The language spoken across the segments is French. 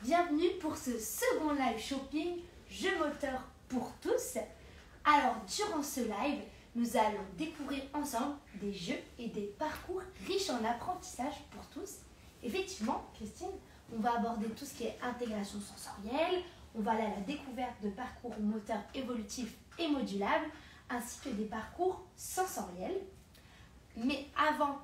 bienvenue pour ce second live shopping jeux moteur pour tous. Alors durant ce live, nous allons découvrir ensemble des jeux et des parcours riches en apprentissage pour tous. Effectivement, Christine, on va aborder tout ce qui est intégration sensorielle, on va aller à la découverte de parcours moteurs évolutifs et modulables, ainsi que des parcours sensoriels. Mais avant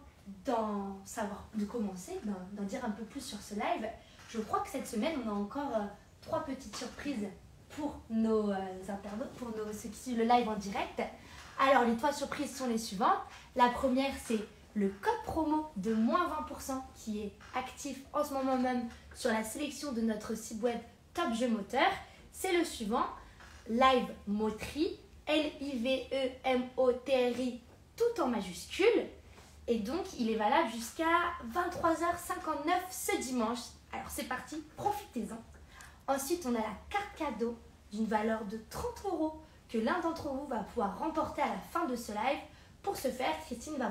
de commencer, d'en dire un peu plus sur ce live, je crois que cette semaine, on a encore 3 petites surprises pour nos internautes, pour ceux qui suivent le live en direct. Alors, les 3 surprises sont les suivantes. La première, c'est le code promo de moins 20% qui est actif en ce moment même sur la sélection de notre site web Top Jeux Moteur. C'est le suivant, Live Motri, Livemotri, tout en majuscule. Et donc, il est valable jusqu'à 23h59 ce dimanche. Alors, c'est parti, profitez-en. Ensuite, on a la carte cadeau d'une valeur de 30 € que l'un d'entre vous va pouvoir remporter à la fin de ce live. Pour ce faire, Christine va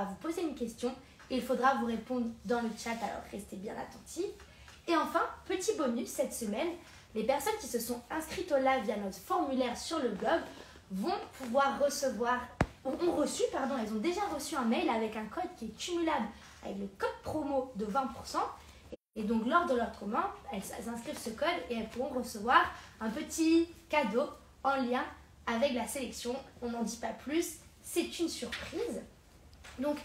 vous poser une question et il faudra vous répondre dans le chat, alors restez bien attentifs. Et enfin, petit bonus cette semaine, les personnes qui se sont inscrites au live via notre formulaire sur le blog vont pouvoir elles ont déjà reçu un mail avec un code qui est cumulable avec le code promo de 20%. Et donc, lors de leur commande, elles inscrivent ce code et elles pourront recevoir un petit cadeau en lien avec la sélection. On n'en dit pas plus, c'est une surprise. Donc,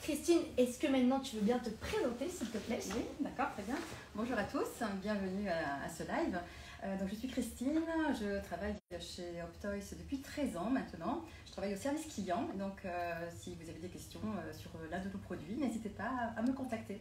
Christine, est-ce que maintenant tu veux bien te présenter, s'il te plaît? Oui, d'accord, très bien. Bonjour à tous, bienvenue à ce live. Donc, je suis Christine, je travaille chez Optoys depuis 13 ans maintenant. Je travaille au service client, donc si vous avez des questions sur l'un de nos produits, n'hésitez pas à me contacter.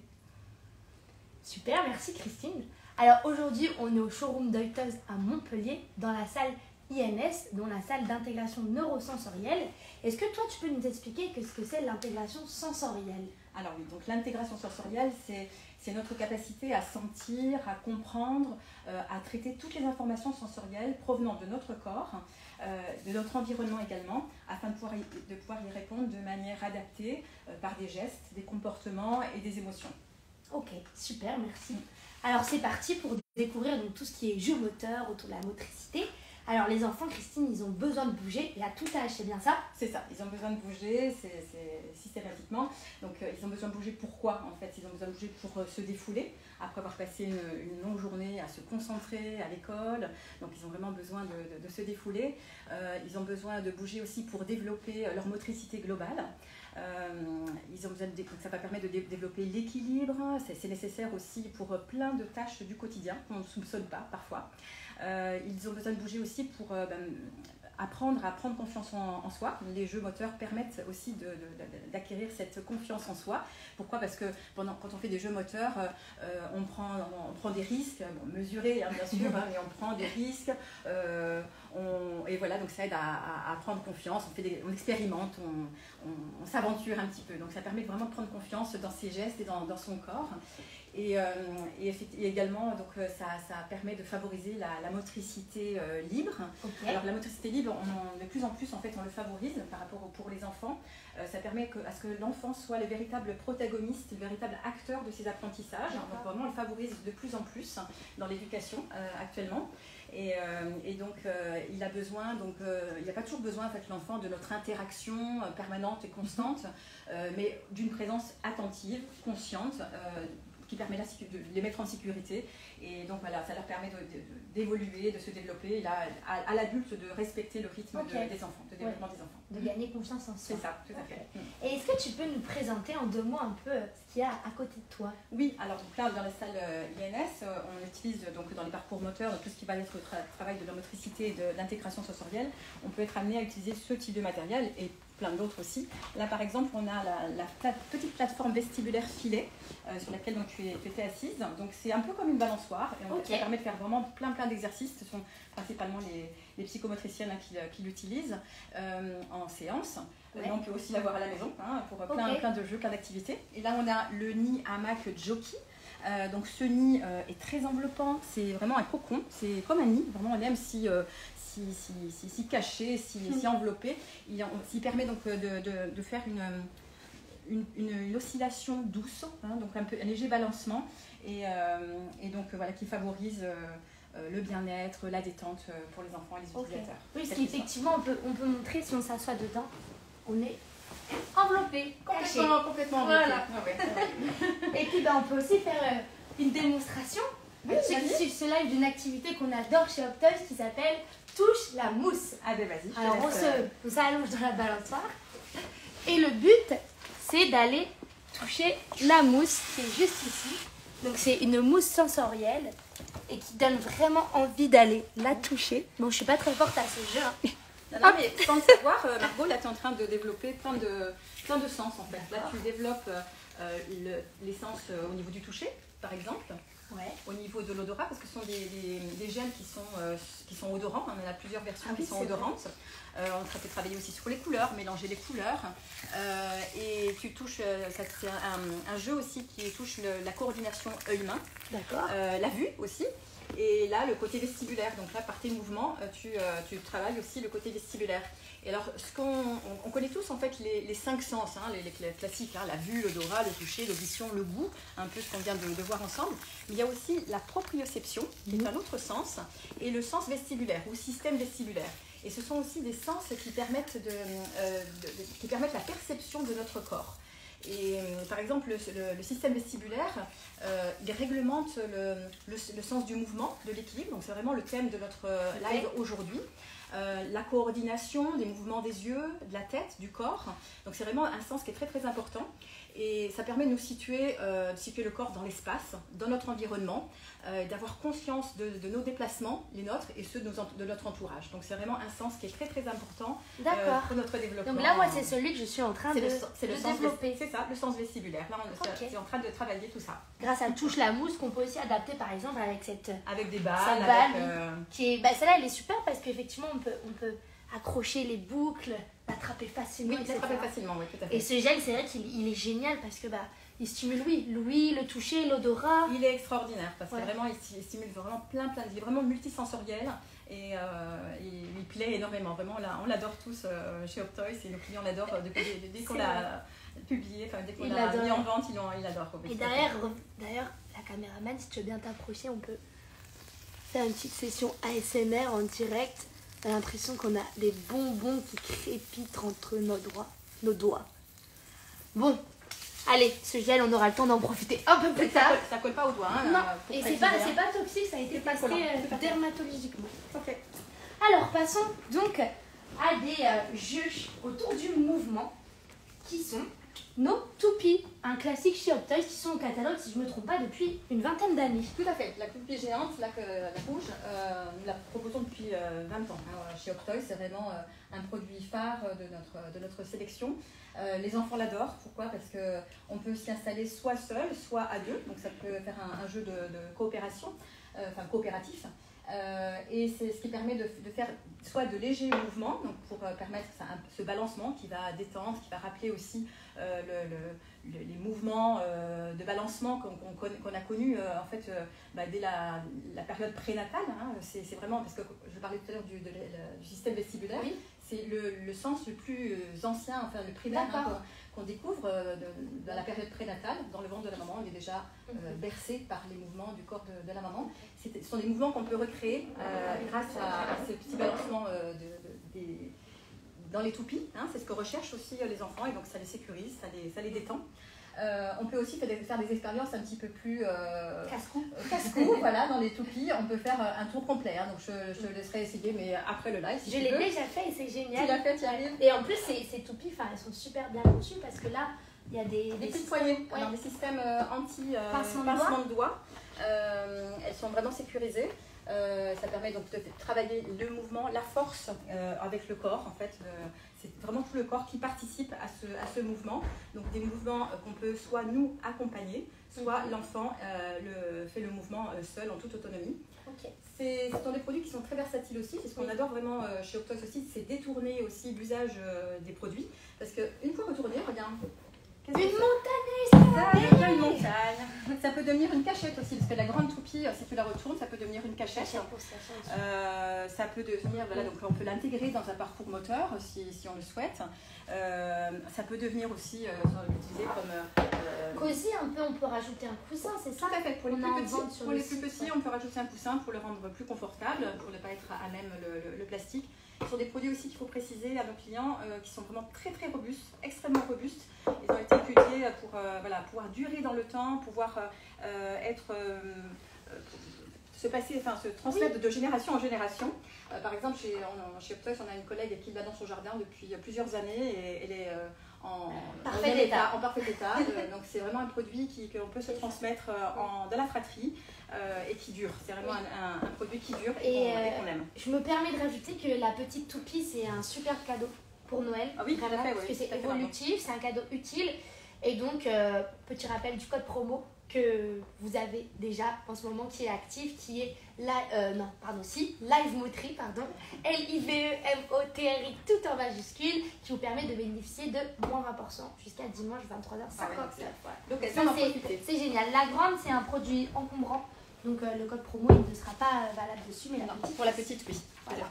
Super, merci Christine. Alors aujourd'hui, on est au showroom d'Optoys à Montpellier, dans la salle INS, dont la salle d'intégration neurosensorielle. Est-ce que toi, tu peux nous expliquer ce que c'est l'intégration sensorielle? Alors oui, donc l'intégration sensorielle, c'est notre capacité à sentir, à comprendre, à traiter toutes les informations sensorielles provenant de notre corps, de notre environnement également, afin de pouvoir y répondre de manière adaptée par des gestes, des comportements et des émotions. Ok, super, merci. Alors c'est parti pour découvrir donc, tout ce qui est jeu moteur autour de la motricité. Alors les enfants, Christine, ils ont besoin de bouger et à tout âge, c'est bien ça? C'est ça, ils ont besoin de bouger, c'est systématiquement. Donc ils ont besoin de bouger pourquoi en fait? Ils ont besoin de bouger pour se défouler, après avoir passé une longue journée à se concentrer à l'école. Donc ils ont vraiment besoin de se défouler. Ils ont besoin de bouger aussi pour développer leur motricité globale. Ils ont besoin ça va permettre de développer l'équilibre. C'est nécessaire aussi pour plein de tâches du quotidien qu'on ne soupçonne pas parfois. Ils ont besoin de bouger aussi pour apprendre à prendre confiance en soi. Les jeux moteurs permettent aussi d'acquérir cette confiance en soi. Pourquoi? Parce que quand on fait des jeux moteurs, on prend des risques, mesurés bien sûr, mais on prend des risques. Et voilà, donc ça aide à prendre confiance, on expérimente, on s'aventure un petit peu. Donc ça permet vraiment de prendre confiance dans ses gestes et dans son corps. Et également, donc, ça permet de favoriser la motricité libre. Okay. Alors la motricité libre, de plus en plus, en fait, on le favorise par rapport pour les enfants. Ça permet à ce que l'enfant soit le véritable protagoniste, le véritable acteur de ses apprentissages. Donc vraiment, on le favorise de plus en plus dans l'éducation actuellement. Et donc, il a besoin, il n'y a pas toujours besoin, en fait, l'enfant, de notre interaction permanente et constante, mais d'une présence attentive, consciente, qui permet de les mettre en sécurité. Et donc voilà, ça leur permet d'évoluer, de se développer, et à l'adulte de respecter le rythme des enfants, de développement des enfants. De gagner confiance en soi. C'est ça, tout à fait. Et est-ce que tu peux nous présenter en 2 mots un peu ce qu'il y a à côté de toi? Oui, alors donc là, dans la salle INS, on utilise donc dans les parcours moteurs, donc tout ce qui va être le travail de la motricité et de l'intégration sensorielle, on peut être amené à utiliser ce type de matériel et plein d'autres aussi. Là, par exemple, on a la petite plateforme vestibulaire filet sur laquelle donc, tu étais assise. Donc, c'est un peu comme une balançoire. Et ça permet de faire vraiment plein d'exercices. Ce sont principalement les psychomotriciennes qui l'utilisent en séance. Mais on peut aussi l'avoir à la maison pour plein de jeux, plein d'activités. Et là, on a le nid hamac jockey. Donc, ce nid est très enveloppant. C'est vraiment un cocon. C'est comme un nid. Vraiment, on aime si caché, si enveloppé. Il permet donc de faire une oscillation douce, donc un léger balancement. et donc voilà, qui favorise le bien-être, la détente pour les enfants et les utilisateurs. Oui, parce qu'effectivement, on peut montrer si on s'assoit dedans, on est enveloppé, caché. Complètement voilà. enveloppé. Et puis on peut aussi faire une démonstration. Oui, ceux qui suivent ce live d'une activité qu'on adore chez Optoys qui s'appelle Touche la mousse. Ah ben vas-y. Alors on s'allonge dans la balançoire et le but c'est d'aller toucher la mousse qui est juste ici. Donc c'est une mousse sensorielle et qui donne vraiment envie d'aller la toucher. Bon, je suis pas très forte à ce jeu. Hein. Non, mais sans le savoir, Margot, là tu es en train de développer plein de sens en fait. Là tu développes les sens au niveau du toucher par exemple. Ouais. Au niveau de l'odorat, parce que ce sont des gels qui sont odorants, on en a plusieurs versions qui sont odorantes. On peut travailler aussi sur les couleurs, mélanger les couleurs. Et tu touches, c'est un jeu aussi qui touche la coordination œil-main, la vue aussi. Et là, le côté vestibulaire. Donc là, par tes mouvements, tu travailles aussi le côté vestibulaire. Et alors, on connaît tous en fait les 5 sens, hein, les classiques, hein, la vue, l'odorat, le toucher, l'audition, le goût, un peu ce qu'on vient de voir ensemble. Mais il y a aussi la proprioception, qui est un autre sens, et le sens vestibulaire ou système vestibulaire. Et ce sont aussi des sens qui permettent la perception de notre corps. Et par exemple, le système vestibulaire, il réglemente le sens du mouvement, de l'équilibre. Donc c'est vraiment le thème de notre live aujourd'hui. La coordination des mouvements des yeux, de la tête, du corps. Donc c'est vraiment un sens qui est très très important. Et ça permet de nous situer le corps dans l'espace, dans notre environnement, d'avoir conscience de nos déplacements, les nôtres et ceux de notre entourage. Donc c'est vraiment un sens qui est très très important pour notre développement. Donc là, moi, c'est celui que je suis en train de développer. C'est ça, le sens vestibulaire. Là, c'est en train de travailler tout ça. Grâce à Touche la mousse qu'on peut aussi adapter par exemple avec des balles. Cette balle qui est, celle-là, elle est super parce qu'effectivement, on peut accrocher les boucles, l'attraper facilement. Oui, l'attraper facilement, oui, tout à fait. Et ce gel, c'est vrai qu'il est génial parce que il stimule, l'ouïe, le toucher, l'odorat. Il est extraordinaire parce que vraiment, il stimule vraiment plein. Il est vraiment multisensoriel et il plaît énormément. Vraiment, on l'adore tous chez Optoys et nos clients l'adorent dès qu'on l'a publié, dès qu'on l'a mis en vente, ils l'adorent. Et d'ailleurs, la caméraman, si tu veux bien t'approcher, on peut faire une petite session ASMR en direct. On a l'impression qu'on a des bonbons qui crépitent entre nos doigts. Bon, allez, ce gel, on aura le temps d'en profiter un peu plus tard. Ça colle pas aux doigts. Hein, non, et c'est pas toxique, ça a été testé dermatologiquement. Ok. Alors, passons donc à des jeux autour du mouvement qui sont nos toupies, un classique chez Optoys qui sont au catalogue, si je ne me trompe pas, depuis une vingtaine d'années. Tout à fait. La toupie géante, la rouge, nous la proposons depuis 20 ans chez Optoys. C'est vraiment un produit phare de notre sélection. Les enfants l'adorent. Pourquoi? Parce qu'on peut s'y installer soit seul, soit à deux. Donc ça peut faire un jeu de coopération, coopératif. Et c'est ce qui permet de faire soit de légers mouvements, donc pour permettre ce balancement qui va détendre, qui va rappeler aussi les mouvements de balancement qu'on a connus dès la période prénatale. Hein. C'est vraiment, parce que je parlais tout à l'heure du système vestibulaire, oui. C'est le sens le plus ancien, le primaire qu'on découvre dans la période prénatale. Dans le ventre de la maman, on est déjà bercé par les mouvements du corps de la maman. Ce sont des mouvements qu'on peut recréer grâce à ces petits balancements dans les toupies. Hein. C'est ce que recherchent aussi les enfants et donc ça les sécurise, ça les détend. On peut aussi faire des expériences un petit peu plus casse-cou, voilà, dans les toupies. On peut faire un tour complet. Hein. Donc je te laisserai essayer, mais après le live, si tu veux. Je l'ai déjà fait et c'est génial. Tu l'as fait, tu y arrives. Et en plus, ces toupies, elles sont super bien conçues parce que là, il y a des petites poignées. Alors, des systèmes anti-pincement de doigts. Elles sont vraiment sécurisées. Ça permet donc de travailler le mouvement, la force avec le corps. En fait, c'est vraiment tout le corps qui participe à ce mouvement. Donc des mouvements qu'on peut soit nous accompagner, soit l'enfant fait le mouvement seul en toute autonomie. Okay. Ce sont des produits qui sont très versatiles aussi. C'est ce qu'on adore vraiment chez Optoys aussi, c'est détourner aussi l'usage des produits. Parce qu'une fois retourné, regarde, Une montagne, Ça devient une montagne. Ça peut devenir une cachette aussi, parce que la grande toupie, si tu la retournes, ça peut devenir une cachette. Ça peut devenir, voilà, donc on peut l'intégrer dans un parcours moteur si on le souhaite. Ça peut devenir aussi utilisé comme cosy un peu, on peut rajouter un coussin, c'est ça? Tout à fait. Pour les plus petits, on peut rajouter un coussin pour le rendre plus confortable, pour ne pas être à même le plastique. Ce sont des produits aussi qu'il faut préciser à nos clients qui sont vraiment très très robustes, extrêmement robustes. Ils ont été étudiés pour pouvoir durer dans le temps, pouvoir se transmettre de génération en génération. Par exemple, chez Optoys, on a une collègue qui l'a dans son jardin depuis plusieurs années et elle est en parfait état. Donc c'est vraiment un produit qu'on peut se transmettre dans la fratrie et qui dure. C'est vraiment un produit qui dure et qu'on aime. Je me permets de rajouter que la petite toupie, c'est un super cadeau pour Noël. Ah oui, vraiment, parce que c'est évolutif, c'est un cadeau utile. Et donc, petit rappel du code promo que vous avez déjà en ce moment qui est actif, qui est Live Motri, LIVEMOTRI tout en majuscule, qui vous permet de bénéficier de moins 20% jusqu'à dimanche 23h59. Donc c'est génial. La grande, c'est un produit encombrant. Donc le code promo il ne sera pas valable dessus, mais pour la petite, oui. Voilà.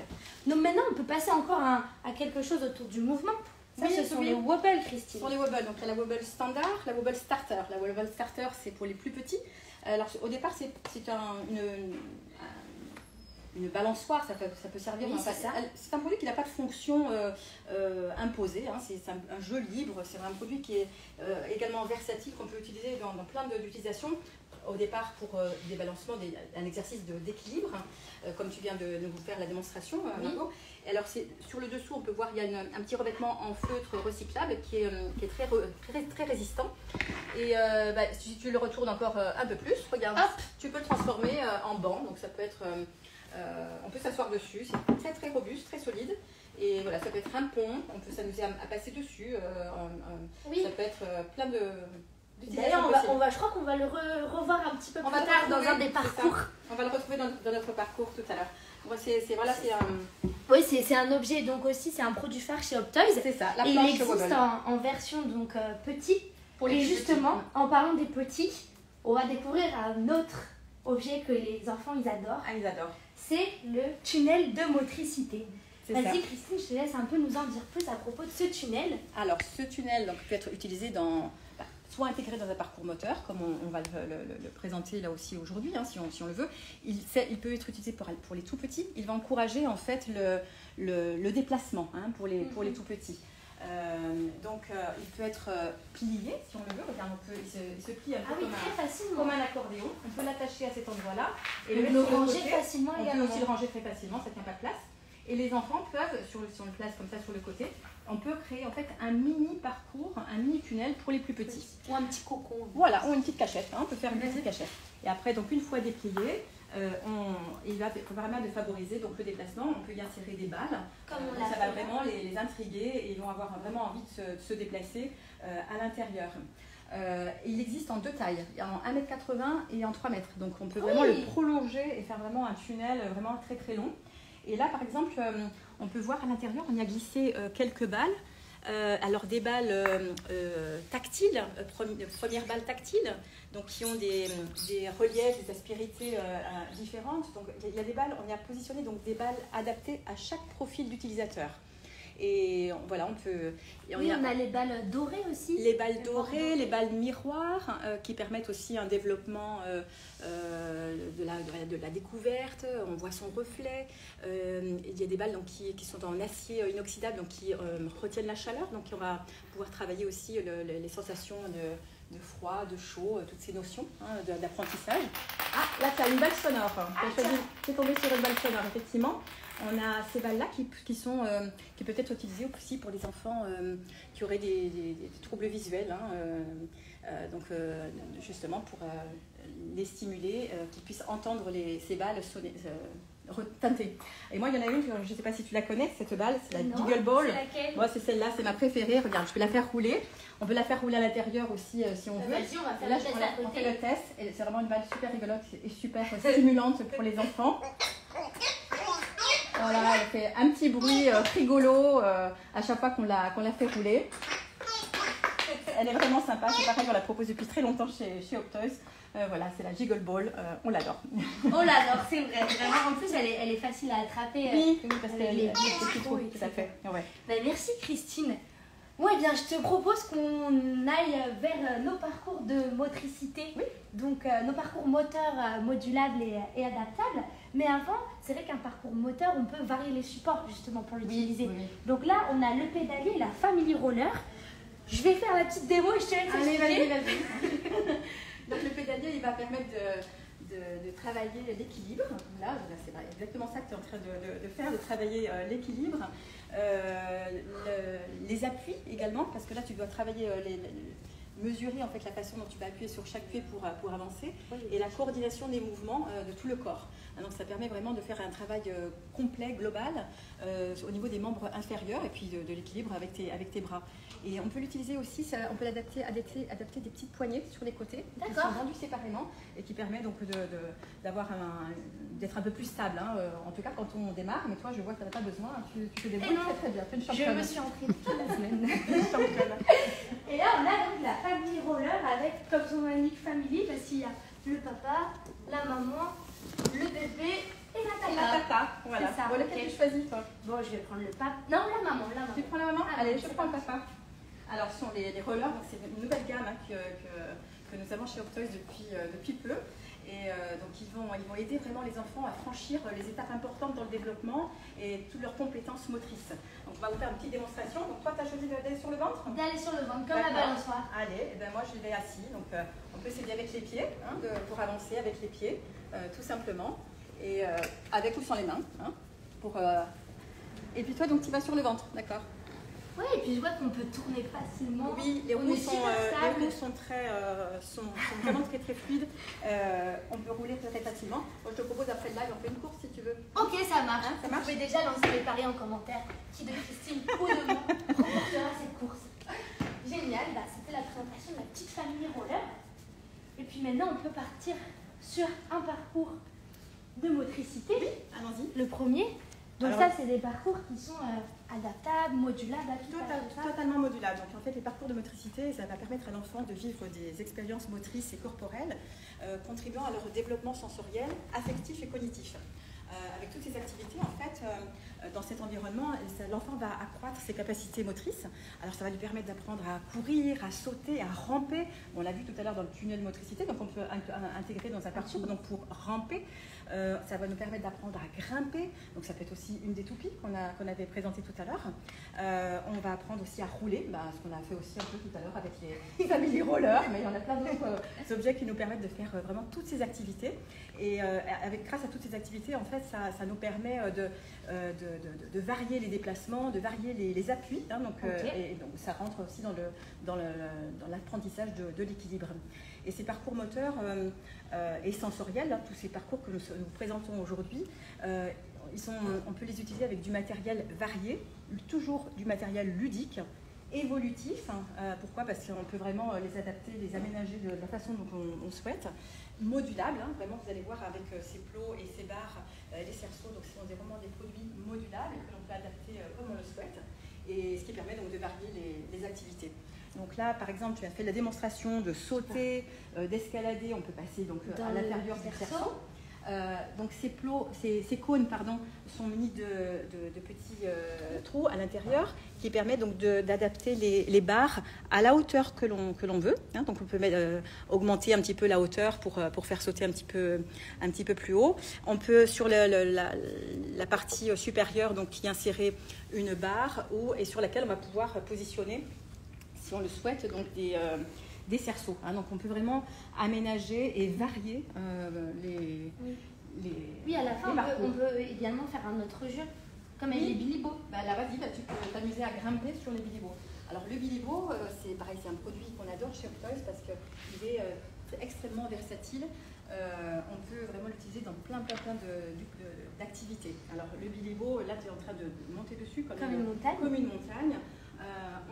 Donc maintenant on peut passer encore à quelque chose autour du mouvement. Ça, ce sont les wobbles, Christine. Ce sont les wobbles. Donc il y a la wobble standard, la wobble starter. La wobble starter, c'est pour les plus petits. Alors au départ, c'est une balançoire, ça peut servir. Oui, c'est un produit qui n'a pas de fonction imposée. Hein. C'est un jeu libre. C'est un produit qui est également versatile, qu'on peut utiliser dans plein d'utilisations. Au départ pour des balancements, un exercice d'équilibre, comme tu viens de nous faire la démonstration, Margot. Et alors sur le dessous, on peut voir il y a un petit revêtement en feutre recyclable qui est très résistant. Et si tu le retournes encore un peu plus, regarde, tu peux le transformer en banc. Donc ça peut être, on peut s'asseoir dessus, c'est très robuste, très solide. Et voilà, ça peut être un pont, on peut s'amuser à passer dessus. Ça peut être plein de... D'ailleurs, je crois qu'on va le revoir un petit peu plus tard dans un des parcours. On va le retrouver dans notre parcours tout à l'heure. Oui, c'est un objet, donc aussi, c'est un produit phare chez Optoys. C'est ça, la planche wobble. Il existe en version donc petit. Et justement, en parlant des petits, on va découvrir un autre objet que les enfants, ils adorent. Ah, ils adorent. C'est le tunnel de motricité. Vas-y Christine, je te laisse un peu nous en dire plus à propos de ce tunnel. Alors, ce tunnel peut être utilisé soit intégré dans un parcours moteur, comme on va le présenter là aussi aujourd'hui, hein, si on le veut. Il peut être utilisé pour les tout petits. Il va encourager en fait le déplacement pour les tout petits. Il peut être plié si on le veut. Regarde, il se plie un peu comme un accordéon. On peut l'attacher à cet endroit-là et le ranger facilement. On peut aussi le ranger très facilement, ça ne tient pas de place. Et les enfants peuvent, si on le place comme ça sur le côté, on peut créer en fait un mini parcours, un mini tunnel pour les plus petits. Ou un petit cocon. Voilà, ou une petite cachette, on peut faire une petite cachette. Et après, donc une fois déplié, il va permettre de favoriser donc, le déplacement. On peut y insérer des balles. Ça va vraiment les intriguer et ils vont avoir vraiment envie de se déplacer à l'intérieur. Il existe en deux tailles, en 1,80 m et en 3 mètres. Donc on peut vraiment le prolonger et faire vraiment un tunnel vraiment très très long. Et là, par exemple, on peut voir à l'intérieur, on y a glissé quelques balles. Alors des balles tactiles, premières balles tactiles, donc qui ont des reliefs, des aspérités différentes. Donc il y a des balles, on y a positionné donc des balles adaptées à chaque profil d'utilisateur. Et voilà, on peut... on a les balles dorées aussi. Les balles dorées, les balles miroirs qui permettent aussi un développement de la découverte. On voit son reflet. Il y a des balles donc, qui sont en acier inoxydable, donc qui retiennent la chaleur. Donc on va pouvoir travailler aussi les sensations de froid, de chaud, toutes ces notions d'apprentissage. Ah, là tu as une balle sonore. Tu es tombé sur une balle sonore, effectivement. On a ces balles-là qui peuvent être utilisées aussi pour les enfants qui auraient des troubles visuels. Justement pour les stimuler, qu'ils puissent entendre ces balles sonner, retinter. Et moi, il y en a une, je ne sais pas si tu la connais, cette balle, c'est la Diggle Ball. C'est laquelle ? Moi, c'est celle-là, c'est ma préférée. Regarde, je peux la faire rouler. On peut la faire rouler à l'intérieur aussi si on veut. Vas-y, on va faire là, le test à côté. On fait le test. Et c'est vraiment une balle super rigolote et super stimulante pour les enfants. Voilà, elle fait un petit bruit rigolo à chaque fois qu'on la fait rouler. elle est vraiment sympa. C'est pareil, on la propose depuis très longtemps chez Optoys. Voilà, c'est la Jiggle Ball, on l'adore. On l'adore, c'est vrai. Vraiment, en plus, elle est facile à attraper. Oui, parce qu'elle les est petits trous, tout à fait. Ouais. Ben, merci Christine. Bon, eh bien, je te propose qu'on aille vers nos parcours de motricité. Oui. Donc, nos parcours moteurs modulables et adaptables. Mais avant, c'est vrai qu'un parcours moteur, on peut varier les supports justement pour l'utiliser. Oui. Donc là, on a le pédalier et la family roller. Je vais faire la petite démo et je te laisse expliquer. Vas-y. Donc le pédalier, il va permettre de travailler l'équilibre. Là, c'est exactement ça que tu es en train de faire, de travailler l'équilibre. Les appuis également, parce que là, tu dois travailler mesurer en fait la façon dont tu vas appuyer sur chaque pied pour avancer, et la coordination des mouvements de tout le corps. Donc ça permet vraiment de faire un travail complet, global, au niveau des membres inférieurs et puis de l'équilibre avec tes bras. Et on peut l'utiliser aussi, on peut adapter des petites poignées sur les côtés qui sont vendues séparément et qui permet donc d'être un peu plus stable. Hein, en tout cas quand on démarre, mais toi je vois que tu n'en as pas besoin, tu te débrouilles très bien. Tu es une championne. Je me suis entraînée toute la semaine. Championne. Et là on a donc la family roller avec, comme son indique, family, parce qu'il y a le papa, la maman, le bébé et la tata. Et la tata, voilà. C'est ça. Bon, lequel tu choisis toi? Bon, je vais prendre le papa. Non, la maman. Tu prends la maman? Allez, je prends le papa. Alors, ce sont les rollers, c'est une nouvelle gamme hein, que nous avons chez Optoys depuis peu. Et donc, ils vont aider vraiment les enfants à franchir les étapes importantes dans le développement et toutes leurs compétences motrices. Donc, on va vous faire une petite démonstration. Donc, toi, tu as choisi d'aller sur le ventre? D'aller sur le ventre, comme la balançoire. Allez, et ben moi, je vais assis. Donc, on peut s'aider avec les pieds, hein, pour avancer avec les pieds, tout simplement. Et avec ou sans les mains. Hein, Et puis, toi, donc, tu vas sur le ventre, d'accord? Oui, et puis je vois qu'on peut tourner facilement. Oui, les roues sont vraiment très très fluides. On peut rouler très facilement. Moi, je te propose après le live, on fait une course si tu veux. Ok, ça marche. Hein, ça marche. Vous pouvez déjà lancer les paris en commentaire. Qui de Christine ou de moi remportera cette course. Génial, bah, c'était la présentation de la petite famille roller. Et puis maintenant, on peut partir sur un parcours de motricité. Oui, allons-y. Le premier. Donc alors, ça, c'est des parcours qui sont adaptables, modulables, totalement modulables. Donc en fait, les parcours de motricité, ça va permettre à l'enfant de vivre des expériences motrices et corporelles, contribuant à leur développement sensoriel, affectif et cognitif. Avec toutes ces activités, en fait, dans cet environnement, l'enfant va accroître ses capacités motrices. Alors ça va lui permettre d'apprendre à courir, à sauter, à ramper. On l'a vu tout à l'heure dans le tunnel motricité, donc on peut intégrer dans un parcours. Donc pour ramper, ça va nous permettre d'apprendre à grimper. Donc ça peut être aussi une des toupies qu'on avait présentées tout à l'heure. On va apprendre aussi à rouler, ce qu'on a fait aussi un peu tout à l'heure avec les family rollers, mais il y en a plein d'autres objets qui nous permettent de faire vraiment toutes ces activités. Et grâce à toutes ces activités, en fait, ça nous permet de varier les déplacements, de varier les appuis. Hein, donc, et donc ça rentre aussi dans l'apprentissage de l'équilibre. Et ces parcours moteurs et sensoriels, hein, tous ces parcours que nous présentons aujourd'hui, on peut les utiliser avec du matériel varié, toujours du matériel ludique, évolutif. Pourquoi? Parce qu'on peut vraiment les adapter, les aménager de la façon dont on souhaite. Modulable, hein, vraiment vous allez voir avec ces plots et ces barres, les cerceaux, donc ce sont vraiment des produits modulables que l'on peut adapter comme on le souhaite, et ce qui permet donc de varier les activités. Donc là, par exemple, tu as fait la démonstration de sauter, d'escalader, on peut passer donc à l'intérieur du cerceau. Donc ces cônes sont munis de petits trous à l'intérieur qui permettent donc d'adapter les barres à la hauteur que l'on veut. Hein. Donc on peut augmenter un petit peu la hauteur pour faire sauter un petit peu plus haut. On peut sur la partie supérieure donc y insérer une barre et sur laquelle on va pouvoir positionner, si on le souhaite, donc des cerceaux. Hein. Donc on peut vraiment aménager et varier Oui, à la fin, on peut également faire un autre jeu, comme avec les Billy Bo. Là, vas-y, tu peux t'amuser à grimper sur les Billy Bo. Alors le Billy Bo, c'est pareil, c'est un produit qu'on adore chez Optoys parce qu'il est extrêmement versatile. On peut vraiment l'utiliser dans plein d'activités. Alors le Billy Bo, là tu es en train de monter dessus comme une montagne.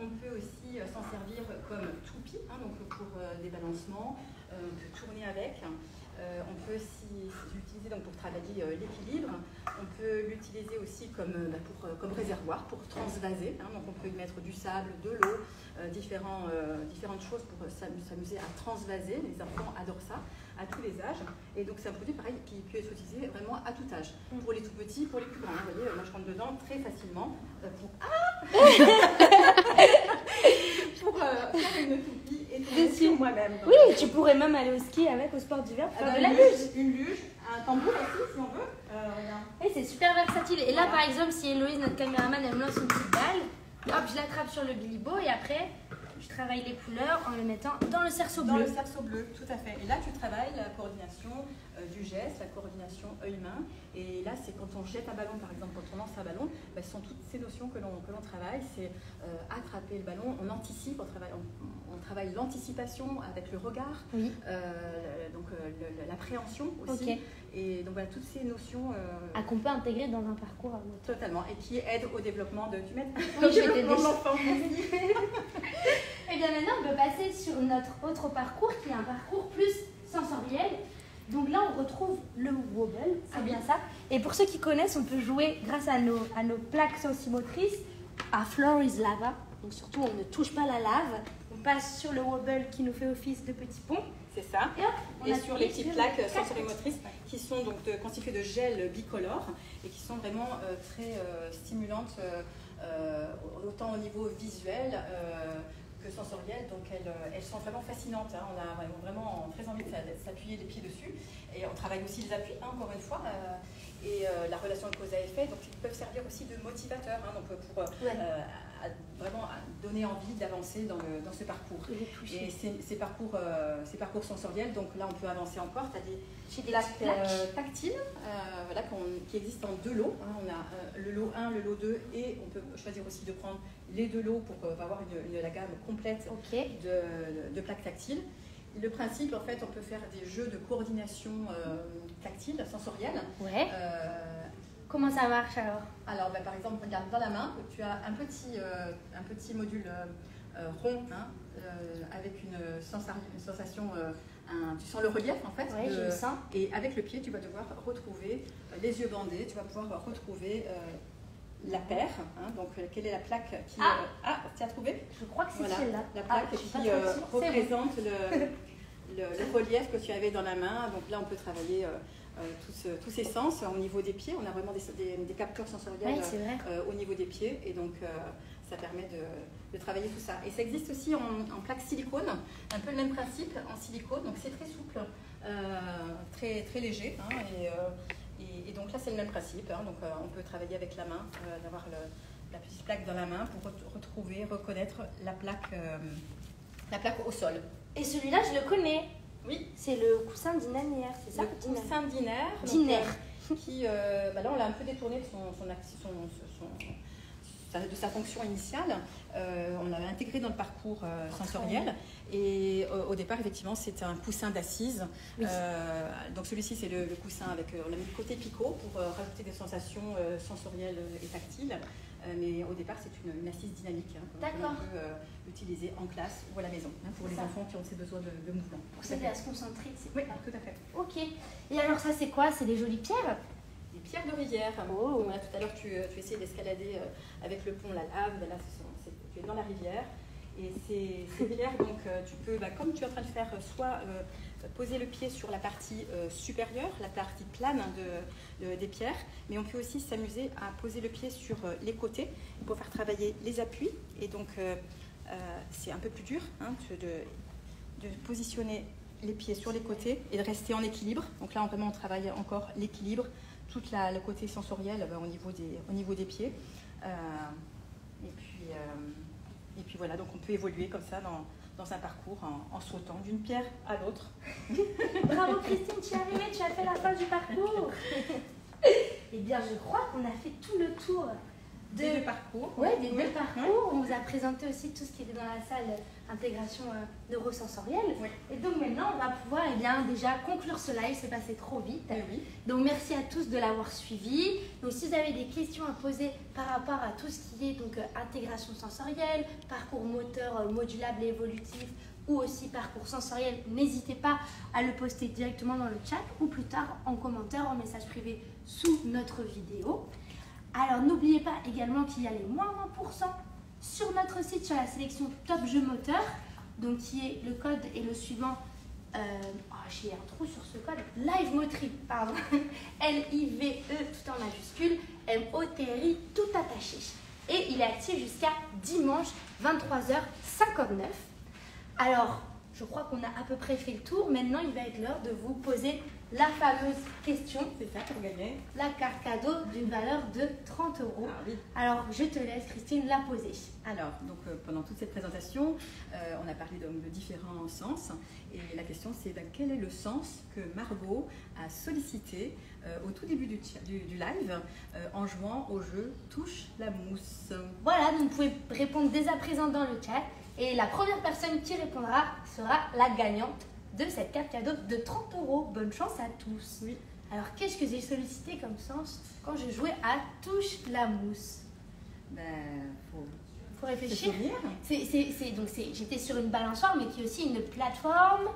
On peut aussi s'en servir comme toupie, hein, donc pour des balancements, on peut tourner avec. On peut aussi l'utiliser donc pour travailler l'équilibre. On peut l'utiliser aussi comme réservoir pour transvaser. Hein, donc on peut y mettre du sable, de l'eau, différentes choses pour s'amuser à transvaser. Les enfants adorent ça à tous les âges. Et donc c'est un produit pareil qui peut être utilisé vraiment à tout âge. Pour les tout petits, pour les plus grands. Vous voyez, moi je rentre dedans très facilement pour faire une toupie et tout sur moi-même. Oui, tu pourrais même aller au ski avec, au sport d'hiver, pour faire de la luge. Une luge, un tambour aussi si on veut. Et c'est super versatile. Et là, par exemple, si Héloïse, notre caméraman, elle me lance une petite balle, hop, je l'attrape sur le bilibo et après, je travaille les couleurs en le mettant dans le cerceau bleu. Dans le cerceau bleu, tout à fait. Et là, tu travailles la coordination du geste, la coordination œil-main. Et là, c'est quand on jette un ballon, par exemple, quand on lance un ballon, ce sont toutes ces notions que l'on travaille. C'est attraper le ballon, on anticipe, on travaille l'anticipation avec le regard, oui. Donc l'appréhension aussi. Okay. Et donc voilà, toutes ces notions qu'on peut intégrer dans un parcours. Totalement, et qui aident au développement de l'enfant. Et bien maintenant, on peut passer sur notre autre parcours qui est un parcours plus sensoriel. Donc là, on retrouve le wobble, c'est bien ça. Et pour ceux qui connaissent, on peut jouer grâce à nos plaques sensimotrices à Floor is Lava. Donc surtout, on ne touche pas la lave. On passe sur le wobble qui nous fait office de petit pont. C'est ça. Et sur les petites plaques sensorimotrices qui sont donc constituées de gel bicolore et qui sont vraiment très stimulantes autant au niveau visuel que sensoriel. Donc elles sont vraiment fascinantes. Hein. On a vraiment très envie de s'appuyer les pieds dessus. Et on travaille aussi les appuis, encore une fois. Et la relation de cause à effet, donc ils peuvent servir aussi de motivateurs, hein, donc pour vraiment donner envie d'avancer dans ce parcours. Et ces parcours sensoriels, donc là on peut avancer encore. Tu as des plaques tactiles voilà, qui existent en 2 lots. Hein. On a le lot 1, le lot 2 et on peut choisir aussi de prendre les 2 lots pour avoir la gamme complète de plaques tactiles. Le principe, en fait, on peut faire des jeux de coordination tactile, sensorielle. Ouais. Comment ça marche alors? Alors, par exemple, regarde dans la main, tu as un petit module rond hein, avec une sensation, tu sens le relief en fait. Oui, je le sens. Et avec le pied, tu vas devoir retrouver les yeux bandés, tu vas pouvoir retrouver la paire. Hein, donc, quelle est la plaque qui... tu as trouvé? Je crois que c'est celle-là. La plaque qui représente le relief que tu avais dans la main. Donc là, on peut travailler... tous ces sens au niveau des pieds. On a vraiment des capteurs sensoriels au niveau des pieds et donc ça permet de travailler tout ça. Et ça existe aussi en plaque silicone, un peu le même principe en silicone, donc c'est très souple, très, très léger. Hein, et donc là c'est le même principe, hein, donc on peut travailler avec la main, d'avoir la petite plaque dans la main pour reconnaître la plaque au sol. Et celui-là je le connais. Oui, c'est le coussin dinaire, c'est ça? Le coussin dinaire. Qui, là, on l'a un peu détourné de de sa fonction initiale. On l'a intégré dans le parcours sensoriel. Et au départ, effectivement, c'était un coussin d'assise. Oui. Donc celui-ci, c'est le coussin avec, on l'a mis côté picot pour rajouter des sensations sensorielles et tactiles. Mais au départ, c'est une assise dynamique hein, qu'on peut utiliser en classe ou à la maison hein, pour les enfants qui ont ces besoins de mouvement. Pour s'aider à se concentrer. Oui, tout à fait. Ok. Et alors ça, c'est quoi? C'est des jolies pierres? Des pierres de rivière. Oh. Voilà, tout à l'heure, tu essayais d'escalader avec le pont La Lave. Là, tu es dans la rivière. Et ces pierres, donc, tu peux, comme tu es en train de faire, soit poser le pied sur la partie supérieure, la partie plane des pierres, mais on peut aussi s'amuser à poser le pied sur les côtés pour faire travailler les appuis. Et donc, c'est un peu plus dur hein, de positionner les pieds sur les côtés et de rester en équilibre. Donc là, on travaille encore l'équilibre, tout le côté sensoriel au niveau des pieds. Et puis voilà, donc on peut évoluer comme ça dans un parcours en sautant d'une pierre à l'autre. Bravo Christine, tu es arrivée, tu as fait la fin du parcours. Eh bien, je crois qu'on a fait tout le tour des deux parcours. Oui, des deux parcours. On vous a présenté aussi tout ce qui était dans la salle intégration neurosensorielle. Oui. Et donc maintenant, on va pouvoir déjà conclure ce live, c'est passé trop vite. Oui. Donc merci à tous de l'avoir suivi. Donc si vous avez des questions à poser par rapport à tout ce qui est donc intégration sensorielle, parcours moteur modulable et évolutif ou aussi parcours sensoriel, n'hésitez pas à le poster directement dans le chat ou plus tard en commentaire, en message privé sous notre vidéo. Alors n'oubliez pas également qu'il y a les moins 20% sur notre site sur la sélection Top Jeux Moteurs, donc qui est le code et le suivant. J'ai un trou sur ce code. Live Moterie, pardon. L-I-V-E tout en majuscule, M-O-T-R-I tout attaché. Et il est actif jusqu'à dimanche 23h59. Alors, je crois qu'on a à peu près fait le tour. Maintenant, il va être l'heure de vous poser la fameuse question. C'est ça pour gagner la carte cadeau d'une valeur de 30 €. Ah, oui. Alors, je te laisse, Christine, la poser. Alors, donc, pendant toute cette présentation, on a parlé donc, de différents sens. Et la question, c'est quel est le sens que Margot a sollicité au tout début du live en jouant au jeu Touche la mousse. Voilà, donc vous pouvez répondre dès à présent dans le chat. Et la première personne qui répondra sera la gagnante de cette carte cadeau de 30 €. Bonne chance à tous. Oui. Alors, qu'est-ce que j'ai sollicité comme sens quand je jouais à Touche la mousse? Faut réfléchir. J'étais sur une balançoire, mais qui est aussi une plateforme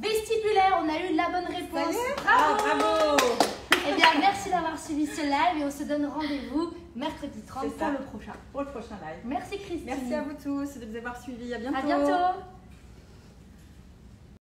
vestibulaire. On a eu la bonne réponse. Bravo. Eh bien, merci d'avoir suivi ce live et on se donne rendez-vous mercredi 30 pour le prochain. Pour le prochain live. Merci Christine. Merci à vous tous de nous avoir suivis. À bientôt. À bientôt.